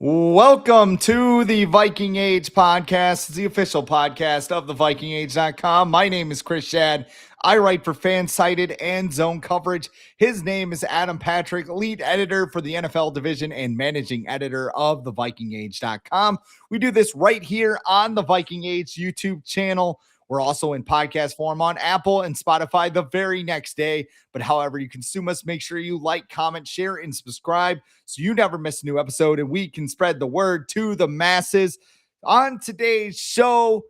Welcome to the Viking Age podcast. It's the official podcast of the VikingAge.com. My name is Chris Schad. I write for FanSided and Zone Coverage. His name is Adam Patrick, lead editor for the NFL division and managing editor of the VikingAge.com. We do this right here on the Viking Age YouTube channel. We're also in podcast form on Apple and Spotify the very next day. But however you consume us, make sure you like, comment, share, and subscribe so you never miss a new episode and we can spread the word to the masses. On today's show,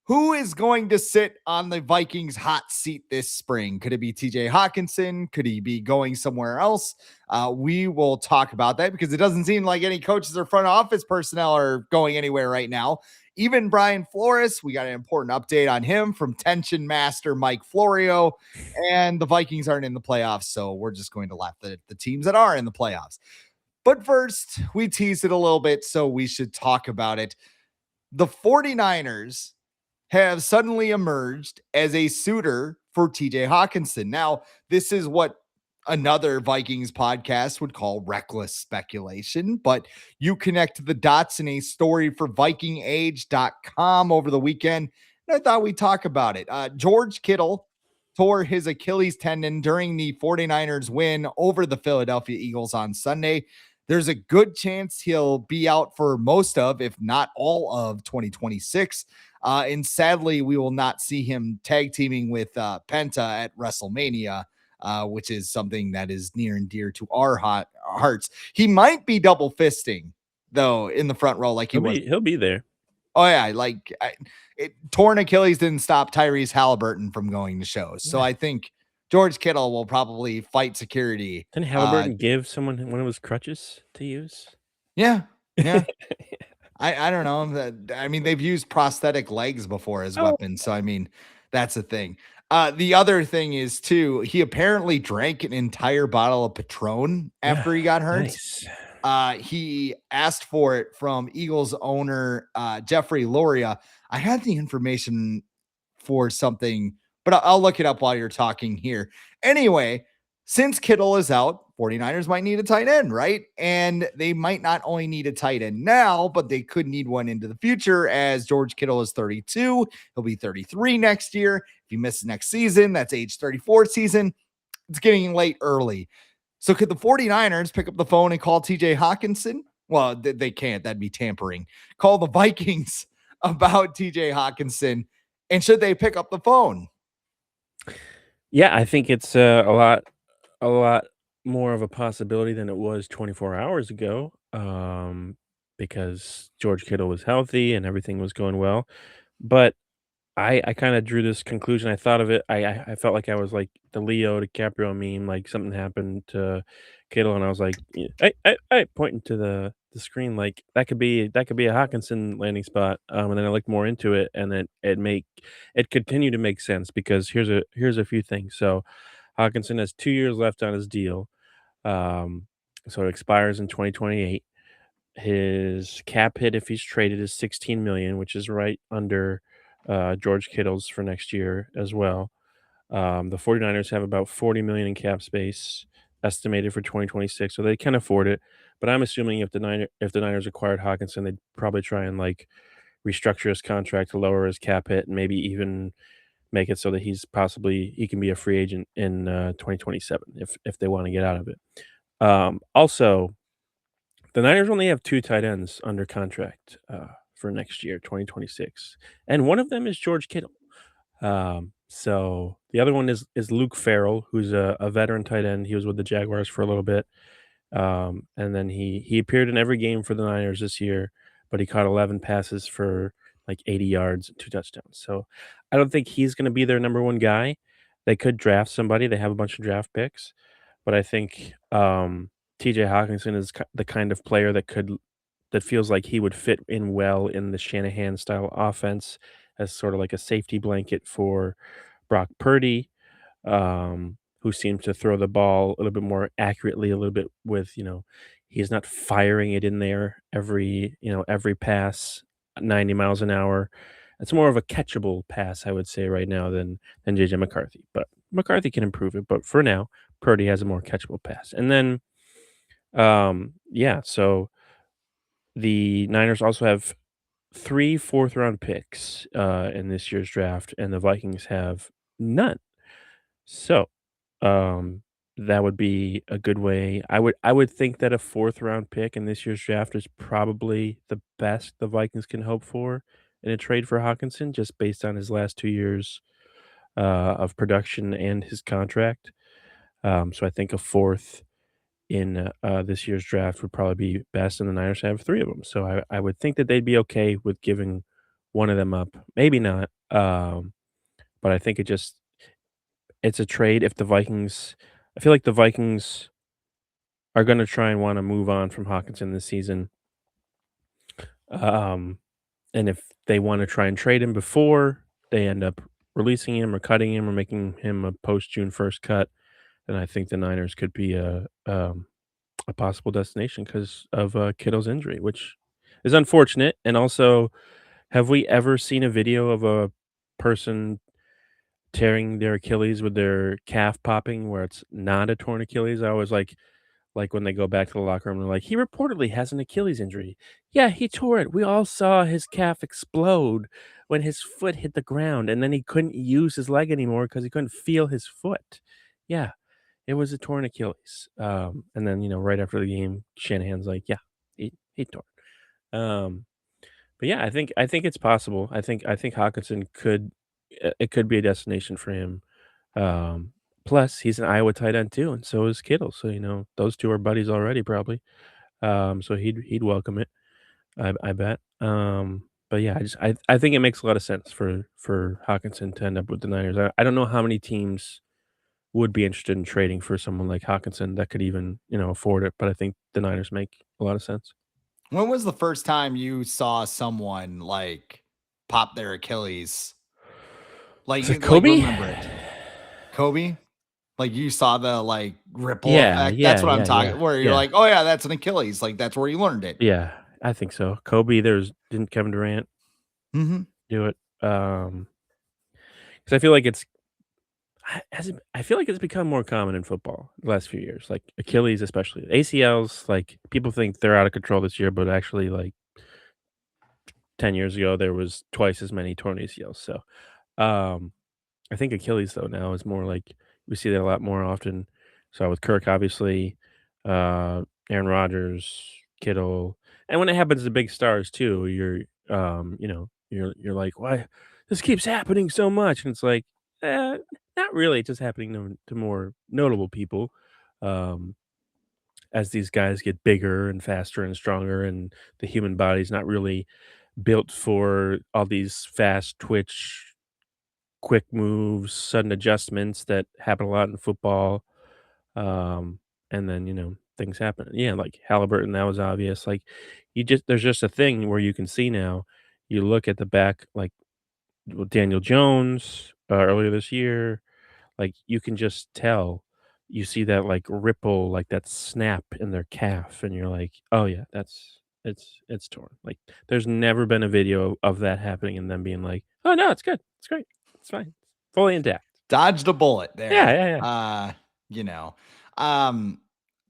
who is going to sit on the Vikings hot seat this spring? Could it be TJ Hockenson? Could he be going somewhere else? We will talk about that because it doesn't seem like any coaches or front office personnel are going anywhere right now. Even Brian Flores, we got an important update on him from tension master Mike Florio, and the Vikings aren't in the playoffs, so we're just going to laugh at the teams that are in the playoffs. But first, we teased it a little bit, so we should talk about it. The 49ers have suddenly emerged as a suitor for TJ Hockenson. Now, this is what another Vikings podcast would call reckless speculation, but you connect the dots in a story for VikingAge.com over the weekend. And I thought we'd talk about it. George Kittle tore his Achilles tendon during the 49ers win over the Philadelphia Eagles on Sunday. There's a good chance he'll be out for most of, if not all of 2026. And sadly, we will not see him tag teaming with Penta at WrestleMania, which is something that is near and dear to our hearts. He might be double fisting, though, in the front row like He'll be there. Oh, yeah. Torn Achilles didn't stop Tyrese Halliburton from going to shows. So I think George Kittle will probably fight security. Didn't Halliburton give someone one of his crutches to use? Yeah. I don't know. I mean, they've used prosthetic legs before as weapons. So, I mean, that's a thing. The other thing is, too, he apparently drank an entire bottle of Patron after he got hurt. Nice. He asked for it from Eagles owner Jeffrey Luria. I had the information for something, but I'll look it up while you're talking here. Anyway, since Kittle is out, 49ers might need a tight end, right? And they might not only need a tight end now, but they could need one into the future as George Kittle is 32. He'll be 33 next year. If he misses next season, that's age 34 season. It's getting late early. So could the 49ers pick up the phone and call TJ Hockenson? Well, they can't. That'd be tampering. Call the Vikings about TJ Hockenson. And should they pick up the phone? Yeah, I think it's a lot more of a possibility than it was 24 hours ago, because George Kittle was healthy and everything was going well. But I kind of drew this conclusion. I thought of it. I felt like I was like the Leo DiCaprio meme, like something happened to Kittle, and I was like, hey, pointing to the screen, like that could be a Hockenson landing spot. And then I looked more into it, and then it continued to make sense because here's a few things. So Hockenson has 2 years left on his deal, so it expires in 2028. His cap hit if he's traded is 16 million, which is right under George Kittle's for next year as well. The 49ers have about 40 million in cap space estimated for 2026, so they can afford it. But I'm assuming if the Niners acquired Hockenson, they'd probably try and like restructure his contract to lower his cap hit and maybe even make it so that he can be a free agent in 2027 if they want to get out of it. Also, the Niners only have 2 tight ends under contract for next year, 2026, and one of them is George Kittle. So the other one is Luke Farrell, who's a veteran tight end. He was with the Jaguars for a little bit, and then he appeared in every game for the Niners this year, but he caught 11 passes for like 80 yards and 2 touchdowns. So I don't think he's going to be their number one guy. They could draft somebody. They have a bunch of draft picks, but I think TJ Hockenson is the kind of player that feels like he would fit in well in the Shanahan style offense as sort of like a safety blanket for Brock Purdy, who seems to throw the ball a little bit more accurately, a little bit with, he's not firing it in there every pass 90 miles an hour. It's more of a catchable pass, I would say, right now than JJ McCarthy. But McCarthy can improve it. But for now, Purdy has a more catchable pass. And then, so the Niners also have 3 4th-round picks, in this year's draft, and the Vikings have none. So, um, that would be a good way. I would think that a 4th-round pick in this year's draft is probably the best the Vikings can hope for in a trade for Hockenson, just based on his last 2 years, of production and his contract. So I think a 4th in, this year's draft would probably be best, and the Niners have 3 of them. So I would think that they'd be okay with giving one of them up. Maybe not, but I think it's a trade if the Vikings I feel like the Vikings are gonna try and wanna move on from Hockenson this season, um, and if they wanna try and trade him before they end up releasing him or cutting him or making him a post-June 1st cut, then I think the Niners could be a possible destination because of, Kittle's injury, which is unfortunate, and also, have we ever seen a video of a person tearing their Achilles with their calf popping where it's not a torn Achilles? I always like when they go back to the locker room, they're like, "He reportedly has an Achilles injury." "Yeah, he tore it. We all saw his calf explode when his foot hit the ground, and then he couldn't use his leg anymore because he couldn't feel his foot." Yeah, it was a torn Achilles. And then, right after the game, Shanahan's like, "Yeah, he tore it." But yeah, I think it's possible. I think Hawkinson it could be a destination for him. Um, Plus he's an Iowa tight end too, and so is Kittle. So, those 2 are buddies already probably. So he'd welcome it, I bet. But yeah, I think it makes a lot of sense for Hawkinson to end up with the Niners. I don't know how many teams would be interested in trading for someone like Hawkinson that could even, afford it, but I think the Niners make a lot of sense. When was the first time you saw someone like pop their Achilles? Was it Like Kobe? remember it. Kobe? Like you saw the like ripple Yeah, effect. That's yeah, what I'm yeah, yeah, talking where you're yeah, like, "Oh yeah, that's an Achilles." Like that's where you learned it. yeah, I think so. Kobe, didn't Kevin Durant Mhm. do it? 'Cause I feel like I feel like it's become more common in football the last few years, like Achilles especially. ACLs, like, people think they're out of control this year, but actually, like, 10 years ago, there was twice as many torn ACLs, so, um I think Achilles though now is more like we see that a lot more often. So with Kirk, obviously, Aaron Rodgers, Kittle, and when it happens to big stars too, you're like, why this keeps happening so much? And it's like, not really. It's just happening to more notable people. Um, as these guys get bigger and faster and stronger, and the human body's not really built for all these fast twitch quick moves, sudden adjustments that happen a lot in football. Um, and then, things happen. Yeah, like Halliburton, that was obvious. Like there's just a thing where you can see now. You look at the back, like with Daniel Jones earlier this year, like you can just tell. You see that like ripple, like that snap in their calf, and you're like, oh yeah, it's torn. Like there's never been a video of that happening and them being like, oh no, it's good, it's great, it's fine, fully intact. Dodged a bullet Yeah, there. yeah, yeah. You know. Um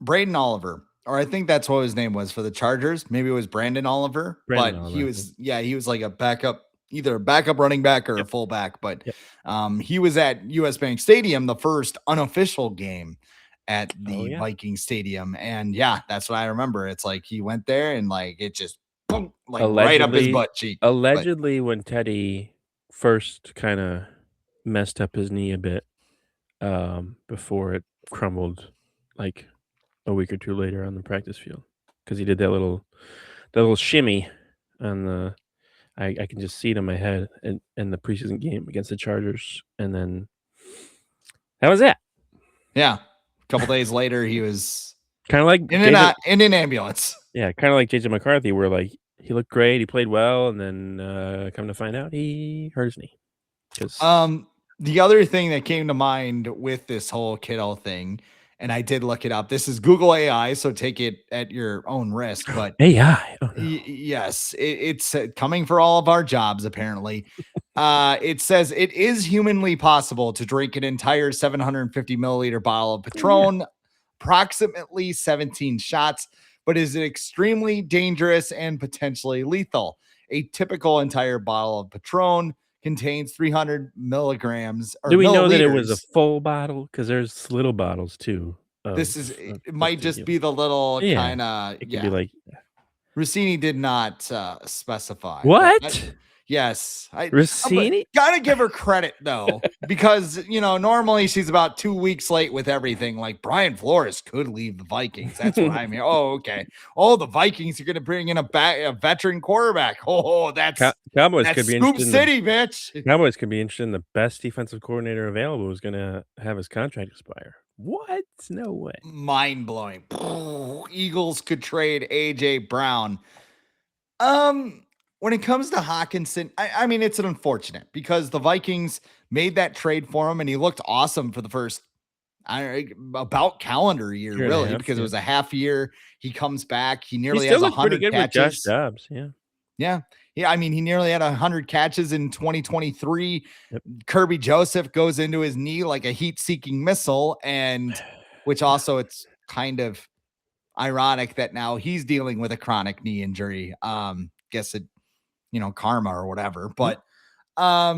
Braden Oliver, or I think that's what his name was for the Chargers. Maybe it was Brandon Oliver, Brandon but he Oliver, I think. was he was like a backup, either a backup running back or a Yep, fullback, but yep. he was at US Bank Stadium, the first unofficial game at Oh the yeah. Viking Stadium. And yeah, that's what I remember. It's like he went there and like it just boom, like right up his Allegedly, butt cheek. But allegedly, when Teddy first kind of messed up his knee a bit, before it crumbled, like a week or two later on the practice field, because he did that little shimmy on the I can just see it in my head in the preseason game against the Chargers, and then that was it. yeah, a couple days later he was Kinda like JJ in an ambulance. Yeah, kinda like JJ McCarthy where, like, he looked great, he played well, and then, come to find out he hurt his knee. Because The other thing that came to mind with this whole Kittle thing, and I did look it up. This is Google AI, so take it at your own risk. But AI, oh, no. yes, it's coming for all of our jobs. Apparently, it says it is humanly possible to drink an entire 750 milliliter bottle of Oh, yeah. Patron, approximately 17 shots, but is extremely dangerous and potentially lethal. A typical entire bottle of Patron contains 300 milligrams or Do we know that it was a milliliters. full bottle? Because there's little bottles too This is it of might just tequila. be the little Yeah, kind of it could be yeah. like Rossini did not specify, but what? yes, but Rossini? gotta give her credit though, because normally she's about 2 weeks late with everything. Like Brian Flores could leave the Vikings. That's what I'm here. Oh, okay. Oh, the Vikings are gonna bring in a veteran quarterback. Oh, Cowboys that's could be Scoop interested in the City, bitch. Cowboys could be interested in the best defensive coordinator available who's gonna have his contract expire. What? No way. Mind blowing. Eagles could trade AJ Brown. Um, when it comes to Hockenson, I mean, it's an unfortunate because the Vikings made that trade for him and he looked awesome for the first about calendar year, Year and a really, half, because it yeah. was a half year. He comes back. He He nearly still has looked pretty 100 good with Josh catches. Dobbs, yeah. Yeah. Yeah. I mean, he nearly had 100 catches in 2023. Yep. Kirby Joseph goes into his knee like a heat seeking missile. And which also it's kind of ironic that now he's dealing with a chronic knee injury. Guess it, karma or whatever. But I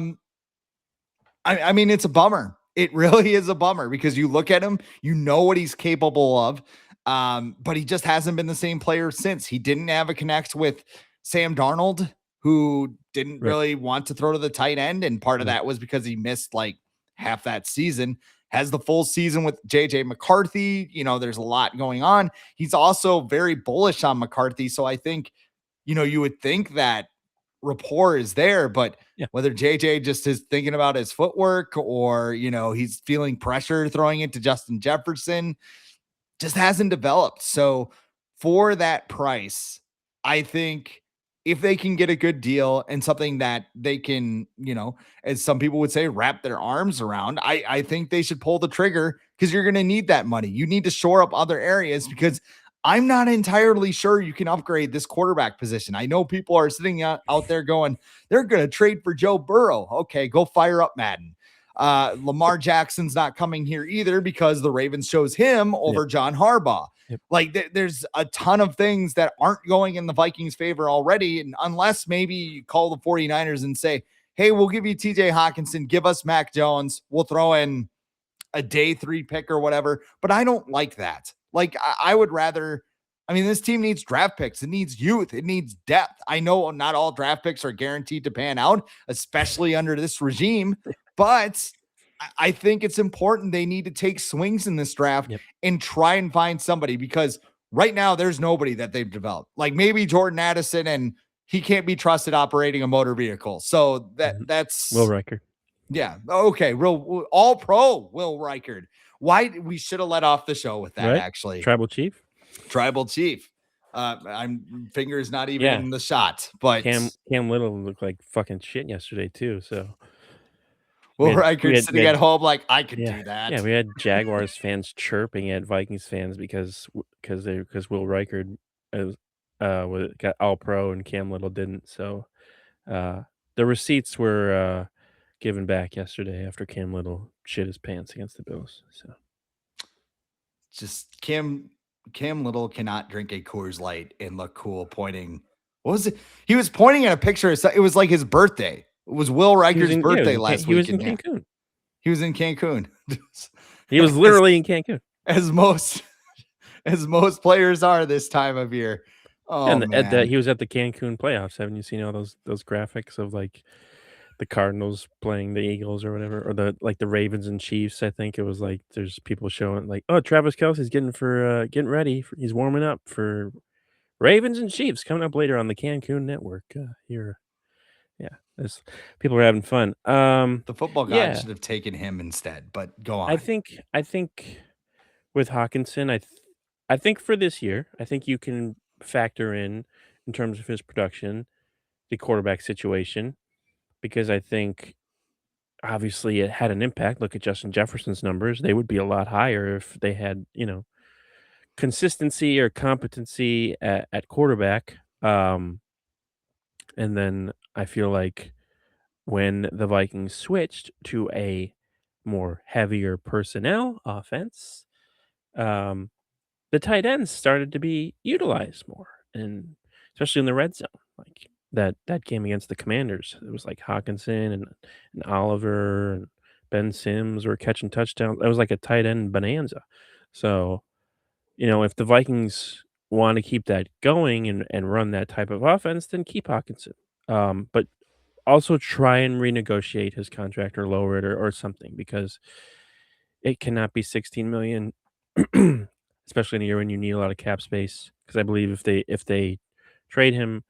mean, it's a bummer. It really is a bummer because you look at him, you know what he's capable of. But he just hasn't been the same player since. He didn't have a connect with Sam Darnold, who didn't Right. really want to throw to the tight end. And part of Right. that was because he missed like half that season. Has the full season with JJ McCarthy. There's a lot going on. He's also very bullish on McCarthy. So I think, you would think that rapport is there, but Yeah. whether JJ just is thinking about his footwork or, he's feeling pressure throwing it to Justin Jefferson, just hasn't developed. So for that price, I think if they can get a good deal and something that they can, as some people would say, wrap their arms around, I think they should pull the trigger because you're going to need that money. You need to shore up other areas because I'm not entirely sure you can upgrade this quarterback position. I know people are sitting out there going, they're going to trade for Joe Burrow. Okay, go fire up Madden. Lamar Jackson's not coming here either because the Ravens chose him over John Harbaugh. Yep. Like there's a ton of things that aren't going in the Vikings' favor already. And unless maybe you call the 49ers and say, hey, we'll give you TJ Hockenson, give us Mac Jones, we'll throw in a day 3 pick or whatever. But I don't like that. Like I would rather, this team needs draft picks. It needs youth. It needs depth. I know not all draft picks are guaranteed to pan out, especially under this regime, but I think it's important. They need to take swings in this draft and try and find somebody because right now there's nobody that they've developed. Like maybe Jordan Addison, and he can't be trusted operating a motor vehicle. So that's Will Riker. Yeah. Okay. Real all pro Will Reichard. Why we should have let off the show with that, Right? actually. Tribal Chief. I'm fingers not even in the shot, but Cam Little looked like fucking shit yesterday too. So Will Reichard sitting at home like I could do that. Yeah, we had Jaguars fans chirping at Vikings fans because Will Reichard got all pro and Cam Little didn't. So the receipts were given back yesterday after Cam Little shit his pants against the Bills. So just Cam Little cannot drink a Coors Light and look cool pointing. What was it? He was pointing at a picture. It was like his birthday. It was Will Reichard's birthday last week. He was in Cancun. He was in Cancun. He was literally in Cancun. As most players are this time of year. Oh, and man. He was at the Cancun playoffs. Haven't you seen all those graphics of like the Cardinals playing the Eagles or whatever, or the Ravens and Chiefs? I think it was like there's people showing like, oh, Travis Kelce's getting ready. He's warming up for Ravens and Chiefs coming up later on the Cancun network here. Yeah, people are having fun. The football god should have taken him instead, but go on. I think with Hockenson, I think for this year, I think you can factor in terms of his production, the quarterback situation, because I think obviously it had an impact. Look at Justin Jefferson's numbers; they would be a lot higher if they had consistency or competency at quarterback. And then I feel like when the Vikings switched to a more heavier personnel offense, the tight ends started to be utilized more, and especially in the red zone, like that game against the Commanders, it was like Hawkinson and Oliver and Ben Sims were catching touchdowns. That was like a tight end bonanza. So, if the Vikings want to keep that going and run that type of offense, then keep Hawkinson. But also try and renegotiate his contract or lower it or something because it cannot be 16 million, especially in a year when you need a lot of cap space. Because I believe if they trade him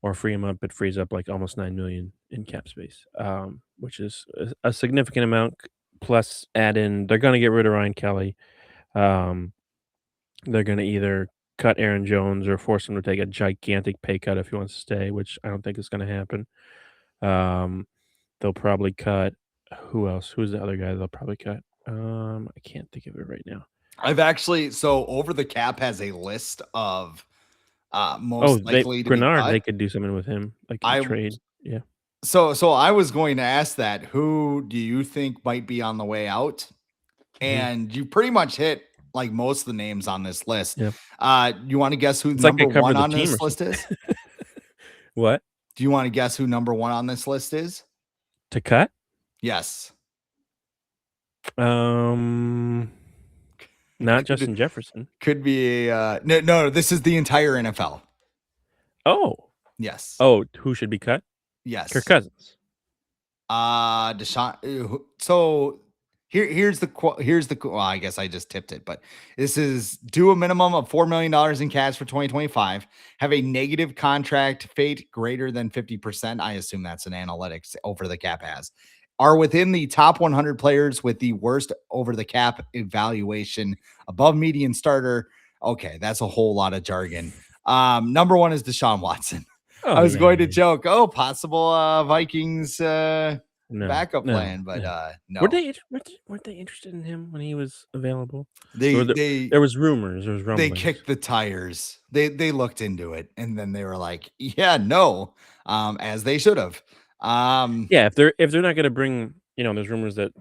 or free him up, it frees up like almost 9 million in cap space, which is a significant amount. Plus, add in they're going to get rid of Ryan Kelly. Um, they're going to either cut Aaron Jones or force him to take a gigantic pay cut if he wants to stay, which I don't think is going to happen. They'll probably cut who else? Who's the other guy they'll probably cut? I can't think of it right now. So Over the Cap has a list of Oh, most they likely to be Grenard, they cut. could do something with him, like a I trade. Yeah. so I was going to ask that. Who do you think might be on the way out? Mhm. And you pretty much hit like most of the names on this list. Yeah. You want to guess who It's like I number one covered the on team or this list something. is? What? Do you want to guess who number one on this list is? To cut? Yes. Not Could Justin Jefferson. could be a no. This is the entire NFL. Oh. Yes. Oh, who should be cut? Kirk Yes. Cousins. Deshaun. So here's the well, I guess I just tipped it, but this is do a minimum of $4 million in cash for 2025. Have a negative contract fate greater than 50%. I assume that's an analytics over the cap has. Are within the top 100 players with the worst over the cap evaluation, above median starter. Okay, that's a whole lot of jargon. Number one is Deshaun Watson. I Oh, was yeah, going to yeah. joke, possible Vikings No, backup no, plan, but no. Were no. they weren't they interested in him when he was available? There They were they there was rumors, there was they rumblings. kicked the tires. They looked into it and then they were like, "Yeah, no." As they should have. Yeah, if they're not gonna bring there's rumors that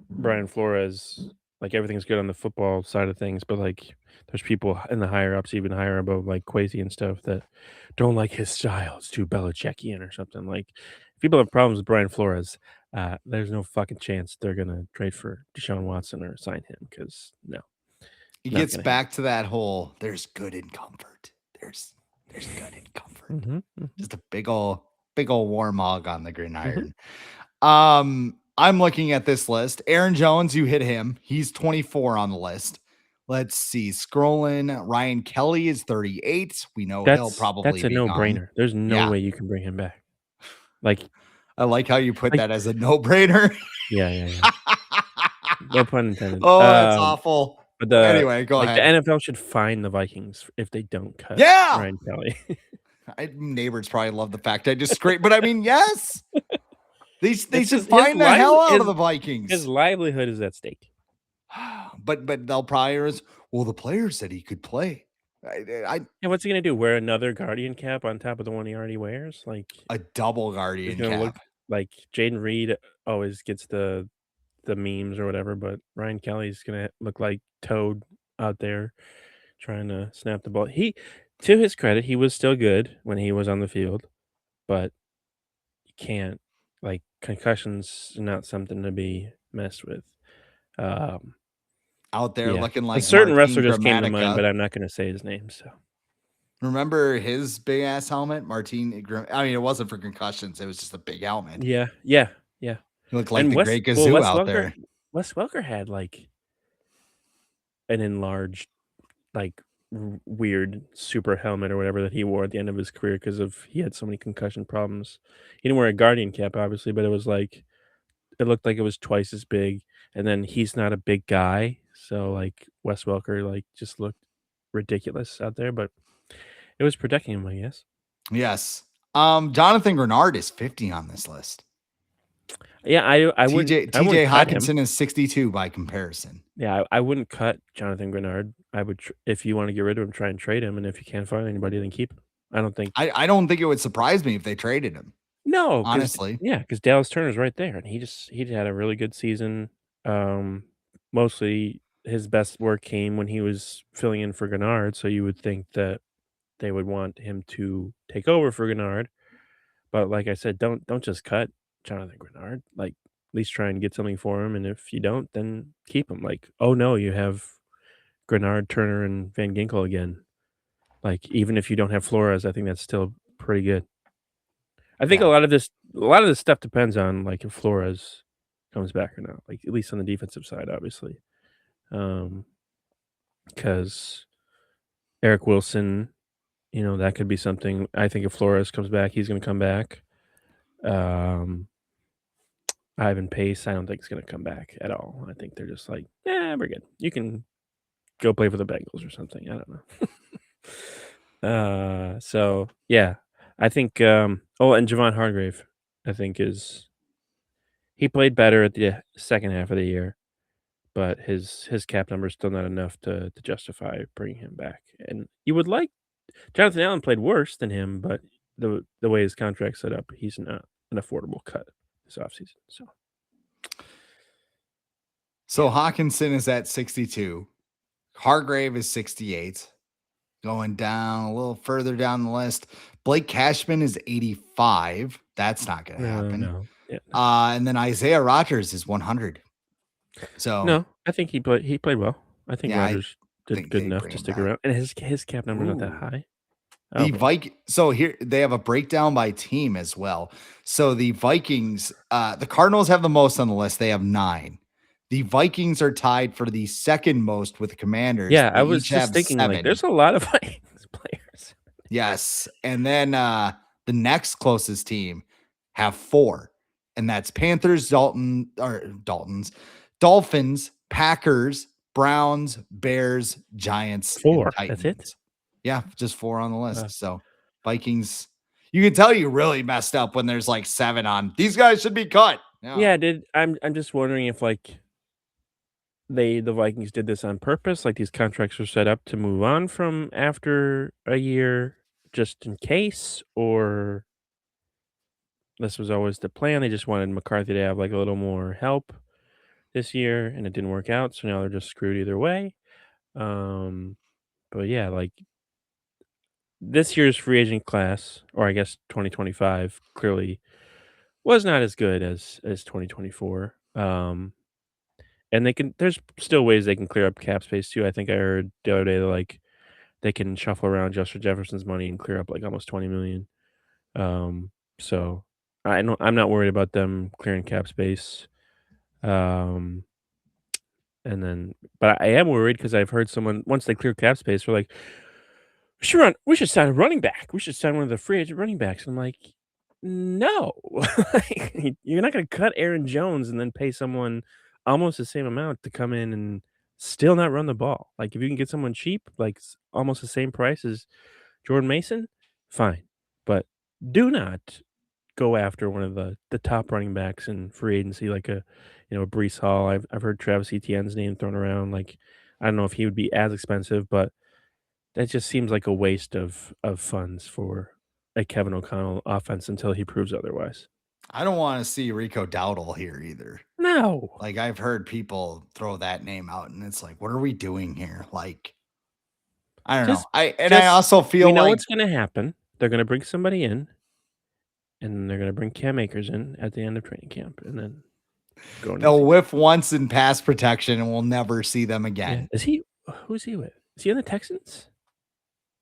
Brian Flores, like, everything's good on the football side of things, but, like, there's people in the higher ups, even higher above, like, Kwesi and stuff that don't like his style. It's too Belichickian or something. Like, if people have problems with Brian Flores, there's no fucking chance they're gonna trade for Deshaun Watson or sign him because no, It not gets gonna happen. back to that whole there's good in comfort. There's good in comfort. Mhm, mhm, Just a big old warm hog on the mhm. gridiron. I'm looking at this list. Aaron Jones, you hit him. He's 24 on the list. Let's see. Scrolling. Ryan Kelly is 38. We know he'll That's probably a be gone. no-brainer. There's no Yeah. way you can bring him back. Like I like how you put like that as a no-brainer. yeah, yeah, yeah. No pun intended. Oh, that's awful. But Anyway, go the ahead. NFL should fine the Vikings if they don't cut Yeah. Ryan Kelly. Neighbors probably love the fact I just scraped, but I mean, yes. They It's should his find the hell out of his the his Vikings. livelihood is at stake. But they'll probably well, the player said he could play. I Yeah, what's he gonna do? Wear another Guardian cap on top of the one he already wears? Like, a double he's guardian gonna look cap. like Jaden Reed always gets the memes or whatever, but Ryan Kelly's gonna look like Toad out there trying to snap the ball. To his credit, he was still good when he was on the field, but you can't like concussions are not something to be messed with. Um, Out there yeah, looking a like certain wrestler Martin just came to mind, Gramatica. but I'm not gonna say his name. So Remember his big ass helmet? I mean, it wasn't for concussions, it was just a big helmet. yeah, yeah, yeah. He looked like And the Great Gazoo out there. Wes Welker had like an enlarged, like weird super helmet or whatever that he wore at the end of his career because of he had so many concussion problems. He didn't wear a Guardian cap, obviously, but it was like it looked like it was twice as big. And then he's not a big guy, so like Wes Welker like just looked ridiculous out there, but it was protecting him, I guess. Yes. Jonathan Grenard is 50 on this list. Yeah, I TJ wouldn't cut him. Hockenson is 62 by comparison. Yeah, I wouldn't cut Jonathan Grenard. I would if you want to get rid of him, try and trade him, and if you can't find anybody, then keep him. I don't think I don't think it would surprise me if they traded him, no, because honestly. yeah, because Dallas Turner's right there, and he had a really good season. Um, Mostly his best work came when he was filling in for Gennard, so you would think that they would want him to take over for Gennard. But like I said, don't just cut Jonathan Grenard. Like, at least try and get something for him, and if you don't, then keep him. Like, oh no, you have Grenard, Turner, and Van Ginkel again. Like, even if you don't have Flores, I think that's still pretty good. I think Yeah. a lot of this stuff depends on like if Flores comes back or not. Like, at least on the defensive side, obviously. Because Eric Wilson, that could be something. I think if Flores comes back, he's going to come back. Ivan Pace, I don't think is going to come back at all. I think they're just like, yeah, we're good. You can go play for the Bengals or something. I don't know. So yeah, I think. And Javon Hargrave, I think he played better at the second half of the year, but his cap number is still not enough to justify bringing him back. And you would like Jonathan Allen played worse than him, but the way his contract's set up, he's not an affordable cut this offseason. So Hockenson is at 62. Hargrave is 68. Going down a little further down the list, Blake Cashman is 85. That's not going to happen. No. Yeah. And then Isaiah Rodgers is 100. So no, I think he played well. I think Rodgers did good enough to stick around, and his cap number not that high. So here they have a breakdown by team as well. So the Vikings, the Cardinals have the most on the list. They have 9. The Vikings are tied for the second most with the Commanders. Yeah, I was just thinking 7. Like there's a lot of Vikings players. Yes, and then the next closest team have 4, and that's Panthers, Dolphins, Packers, Browns, Bears, Giants, 4. That's it. Yeah, just 4 on the list. So Vikings, you can tell you really messed up when there's like 7 on. These guys should be cut. Yeah, I'm just wondering if like the Vikings did this on purpose, like these contracts are set up to move on from after a year just in case, or this was always the plan. They just wanted McCarthy to have like a little more help this year, and it didn't work out, so now they're just screwed either way. But yeah, like this year's free agent class, or I guess 2025, clearly was not as good as 2024. And there's still ways they can clear up cap space too. I think I heard the other day that like they can shuffle around Justin Jefferson's money and clear up like almost 20 million. So I'm not worried about them clearing cap space. And then, but I am worried because I've heard someone once they clear cap space, we're like, we should sign a running back. We should sign one of the free agent running backs. And I'm like, no, you're not going to cut Aaron Jones and then pay someone almost the same amount to come in and still not run the ball. Like if you can get someone cheap, like almost the same price as Jordan Mason, fine. But do not go after one of the top running backs in free agency, like a Breece Hall. I've heard Travis Etienne's name thrown around. Like I don't know if he would be as expensive, but that just seems like a waste of funds for a Kevin O'Connell offense until he proves otherwise. I don't want to see Rico Dowdle here either. No. Like I've heard people throw that name out and it's like, what are we doing here? Like, I don't know. I also feel we know what's going to happen. They're going to bring somebody in and they're going to bring Cam Akers in at the end of training camp. And then they'll whiff once in pass protection and we'll never see them again. Yeah. Who's he with? Is he on the Texans?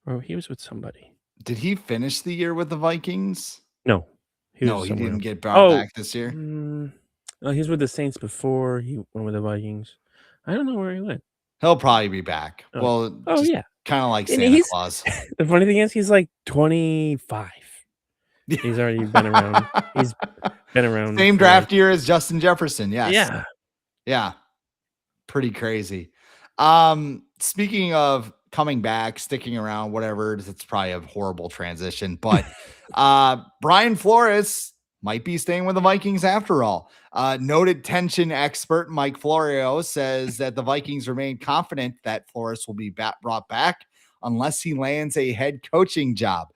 Or he was with somebody. Did he finish the year with the Vikings? No. He didn't get brought back this year. No, he was with the Saints before he went with the Vikings. I don't know where he went. He'll probably be back. Well, yeah. Kind of like Santa Claus. The funny thing is he's like 25. He's already been around. He's been around. Same draft year as Justin Jefferson. Yes. Yeah. Yeah. Pretty crazy. Speaking of coming back, sticking around, whatever, it's probably a horrible transition, but Brian Flores might be staying with the Vikings after all. Noted tension expert Mike Florio says that the Vikings remain confident that Flores will be brought back unless he lands a head coaching job.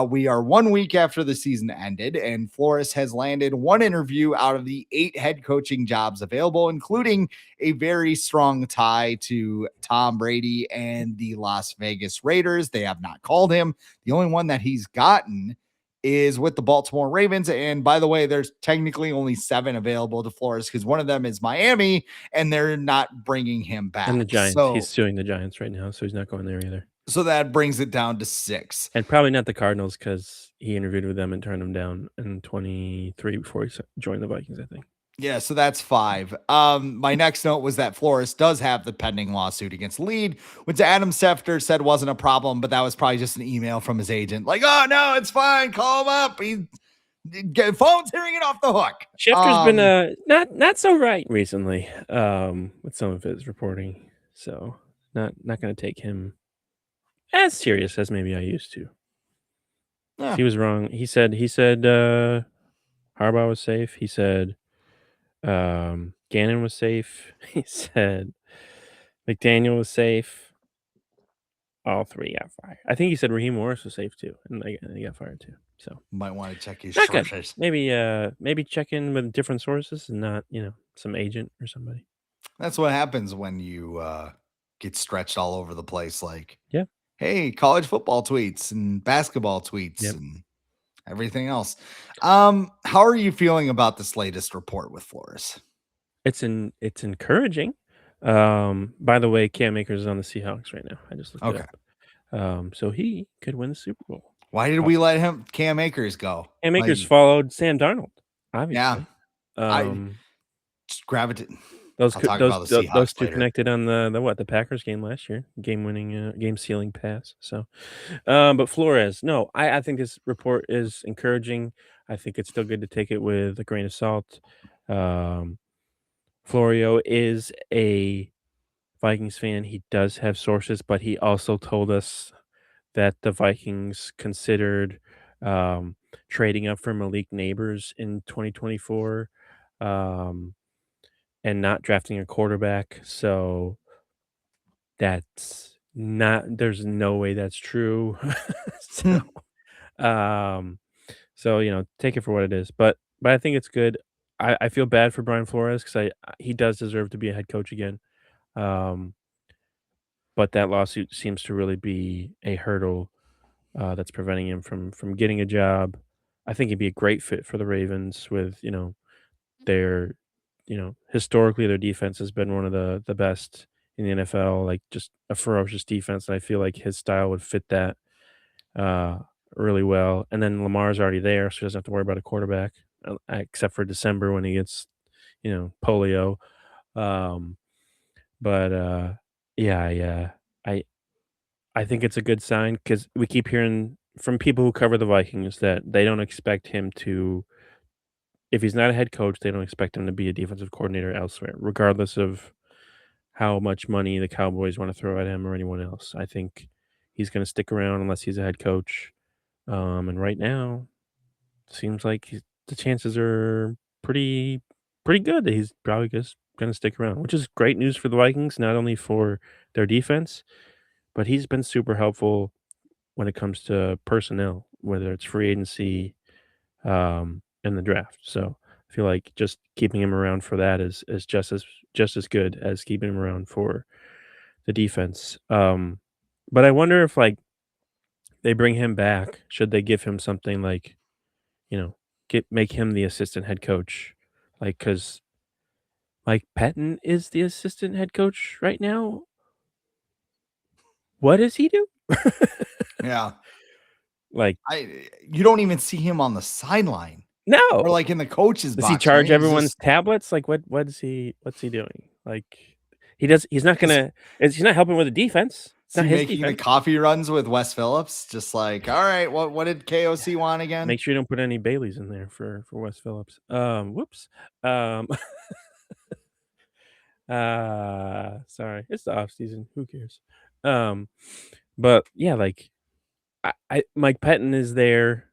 We are 1 week after the season ended, and Flores has landed one interview out of the 8 head coaching jobs available, including a very strong tie to Tom Brady and the Las Vegas Raiders. They have not called him. The only one that he's gotten is with the Baltimore Ravens. And by the way, there's technically only 7 available to Flores because one of them is Miami, and they're not bringing him back. And the Giants. He's suing the Giants right now, so he's not going there either. So that brings it down to 6. And probably not the Cardinals because he interviewed with them and turned them down in 23 before he joined the Vikings, I think. Yeah, so that's 5. My next note was that Flores does have the pending lawsuit against Lead, which Adam Schefter said wasn't a problem, but that was probably just an email from his agent. Like, oh, no, it's fine. Call him up. Phone's hearing it off the hook. Schefter's been not so right recently with some of his reporting. So not going to take him as serious as maybe I used to. Yeah. He was wrong. He said Harbaugh was safe. He said Gannon was safe. He said McDaniel was safe. All 3 got fired. I think he said Raheem Morris was safe too, and he got fired too. So might want to check his not sources. Good. Maybe check in with different sources and not some agent or somebody. That's what happens when you get stretched all over the place. Like, yeah, hey, college football tweets and basketball tweets and everything else. How are you feeling about this latest report with Flores? It's encouraging. By the way, Cam Akers is on the Seahawks right now. I just looked it up. So he could win the Super Bowl. Why did we let Cam Akers go? Cam Akers followed Sam Darnold, obviously. Yeah. I just gravitate. Those two connected on the Packers game last year, game sealing pass. So, but Flores, no, I think this report is encouraging. I think it's still good to take it with a grain of salt. Florio is a Vikings fan. He does have sources, but he also told us that the Vikings considered trading up for Malik Neighbors in 2024. And not drafting a quarterback. So there's no way that's true. So take it for what it is. But I think it's good. I feel bad for Brian Flores because he does deserve to be a head coach again. But that lawsuit seems to really be a hurdle that's preventing him from getting a job. I think he'd be a great fit for the Ravens with, their historically their defense has been one of the best in the NFL, like just a ferocious defense. And I feel like his style would fit that really well. And then Lamar's already there, so he doesn't have to worry about a quarterback except for December when he gets, polio. I think it's a good sign because we keep hearing from people who cover the Vikings that they don't expect him to. If he's not a head coach, they don't expect him to be a defensive coordinator elsewhere, regardless of how much money the Cowboys want to throw at him or anyone else. I think he's going to stick around unless he's a head coach. And right now, seems like the chances are pretty good that he's probably just going to stick around, which is great news for the Vikings, not only for their defense, but he's been super helpful when it comes to personnel, whether it's free agency, in the draft. So I feel like just keeping him around for that is just as good as keeping him around for the defense. But I wonder if they bring him back, should they give him something like, make him the assistant head coach, because Mike Pettin is the assistant head coach right now. What does he do? Yeah. You don't even see him on the sideline. No. Or in the coach's box. Does he charge everyone's tablets? What's he doing? He's not helping with the defense. It's not his making defense. The coffee runs with Wes Phillips. Just all right, what did KOC want again? Make sure you don't put any Baileys in there for Wes Phillips. Whoops. Sorry. It's the off season. Who cares? But yeah, Mike Pettin is there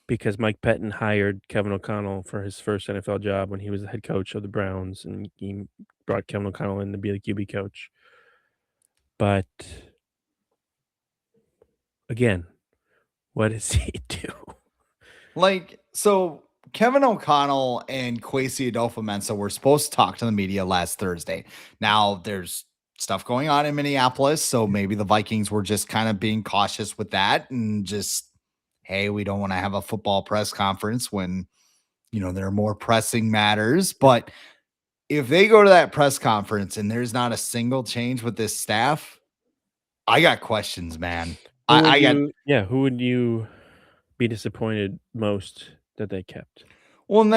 because Mike Pettin hired Kevin O'Connell for his first NFL job when he was the head coach of the Browns, and he brought Kevin O'Connell in to be the QB coach. But again, What does he do? Like, so Kevin O'Connell and Kwesi Adolfo-Mensah were supposed to talk to the media last Thursday. Now there's stuff going on in Minneapolis, so maybe the Vikings were just kind of being cautious with that and just, hey, we don't want to have a football press conference when, there are more pressing matters. But if they go to that press conference and there's not a single change with this staff, I got questions, man. Who would I got who would you be disappointed most that they kept? Well, and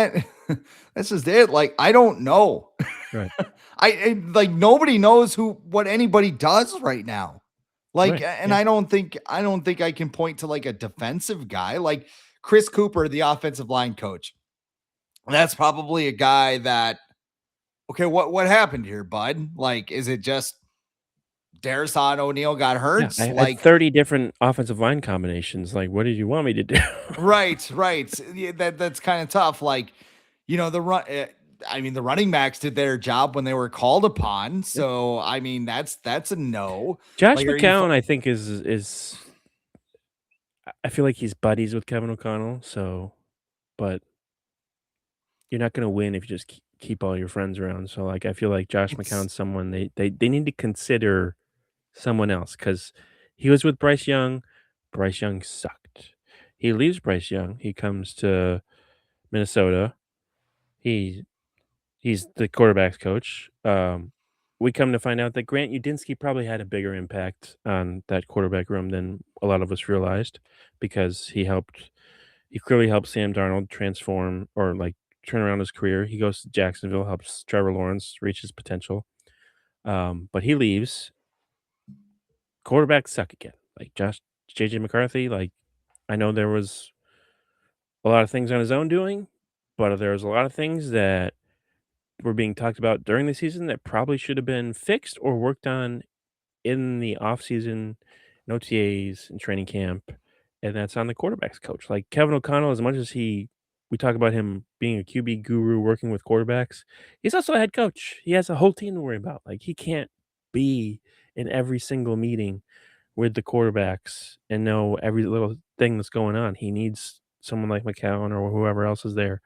that's just it. Like, I don't know. Right. I like nobody knows what anybody does right now. Like, Right. and Yeah. I don't think I can point to like a defensive guy like Chris Cooper, the offensive line coach. That's probably a guy that, okay, what happened here, bud? Like, is it just Darrison O'Neal got Yeah. hurt? I had Like, 30 different offensive line combinations. Like, what did you want me to do? right. Yeah, that's kind of tough. Like, the run. I mean, the running backs did their job when they were called upon. Yeah. So, I mean, that's a no. Josh Like, McCown, I think, is I feel like he's buddies with Kevin O'Connell, so but you're not gonna win if you just keep all your friends around, so, like, I feel like Josh it's McCown's someone they need to consider someone else because he was with Bryce Young. Bryce Young sucked. He leaves Bryce Young, he comes to Minnesota. He he's the quarterback's coach. We come to find out that Grant Udinski probably had a bigger impact on that quarterback room than a lot of us realized because he clearly helped Sam Darnold transform or like turn around his career. He goes to Jacksonville, helps Trevor Lawrence reach his potential. But he leaves. Quarterbacks suck again. Like JJ McCarthy, like I know there was a lot of things on his own doing, but there was a lot of things that were being talked about during the season that probably should have been fixed or worked on in the offseason, in OTAs, and training camp, and that's on the quarterback's coach. Like Kevin O'Connell, as much as we talk about him being a QB guru working with quarterbacks, he's also a head coach. He has a whole team to worry about. Like he can't be in every single meeting with the quarterbacks and know every little thing that's going on. He needs someone like McCown or whoever else is there